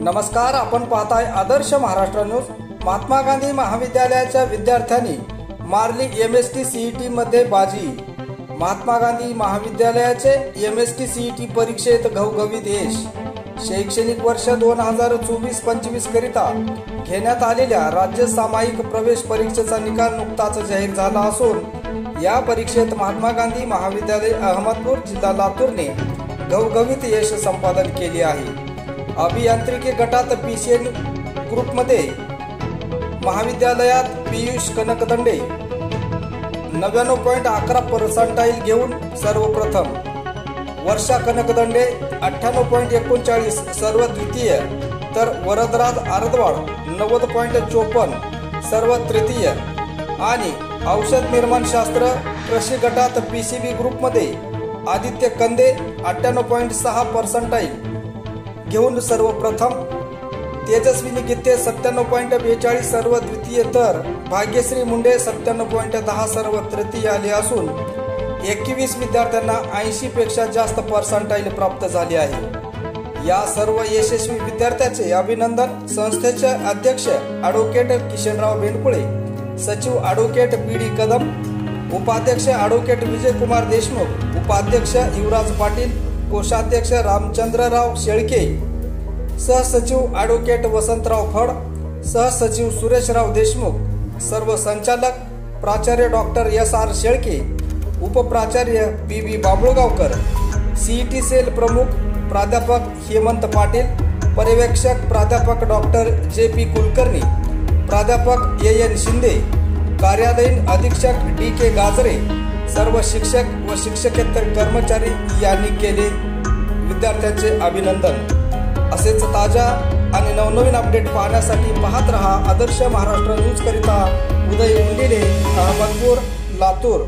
नमस्कार, आपण पाहताय आदर्श महाराष्ट्र न्यूज। महात्मा गांधी महाविद्यालयाच्या विद्यार्थ्यांनी मारली MST CET मध्ये बाजी। महात्मा गांधी महाविद्यालयाचे MST CET परीक्षेत घवघवीत यश। शैक्षणिक वर्ष 2024-25 करिता घेण्यात आलेल्या राज्य सामायिक प्रवेश परीक्षेचा निकाल नुकताच जाहीर झाला असून या परीक्षेत महात्मा गांधी महाविद्यालय अहमदपूर जिल्हा लातूरने घवघवीत यश संपादन केले आहे। अभियांत्रिकी गटात PCN ग्रुपमध्ये महाविद्यालयात पीयूष कनकदंडे 99.11% घेऊन सर्वप्रथम, वर्षा कनकदंडे 98.39 सर्व द्वितीय, तर वरदराज आरदवाड 90.54 सर्व तृतीय आणि औषध निर्माण शास्त्र कृषी गटात PCB ग्रुपमध्ये आदित्य कंदे 98.6% घेऊन सर्वप्रथम, तेजस्विनी गित्ते 97.42 सर्व द्वितीय, तर भाग्यश्री मुंडे 97.10 सर्व तृतीय आले असून 21 विद्यार्थ्यांना 80 पेक्षा जास्त पर्सेंटाइल प्राप्त झाले आहे। या सर्व यशस्वी विद्यार्थ्यांचे अभिनंदन संस्थेचे अध्यक्ष ॲडव्होकेट किशनराव बेंडकुळे, सचिव ॲडव्होकेट BD कदम, उपाध्यक्ष ॲडव्होकेट विजयकुमार देशमुख, उपाध्यक्ष युवराज पाटील, कोषाध्यक्ष रामचंद्रराव शेळके, सहसचिव ॲडव्होकेट वसंतराव फड, सहसचिव सुरेशराव देशमुख, सर्व संचालक प्राचार्य डॉक्टर SR शेळके, उपप्राचार्य BB बाबुळगावकर, CET सेल प्रमुख प्राध्यापक हेमंत पाटील, पर्यवेक्षक प्राध्यापक डॉक्टर JP कुलकर्णी, प्राध्यापक AN शिंदे, कार्यालयीन अधीक्षक DK गाजरे, सर्व शिक्षक व शिक्षकेतर कर्मचारी यांनी केले विद्यार्थ्यांचे अभिनंदन। असेच ताजा आणि नवनवीन अपडेट पाहण्यासाठी पाहत रहा आदर्श महाराष्ट्र न्यूज करिता उदय उंडिले, अहमदपूर, लातूर।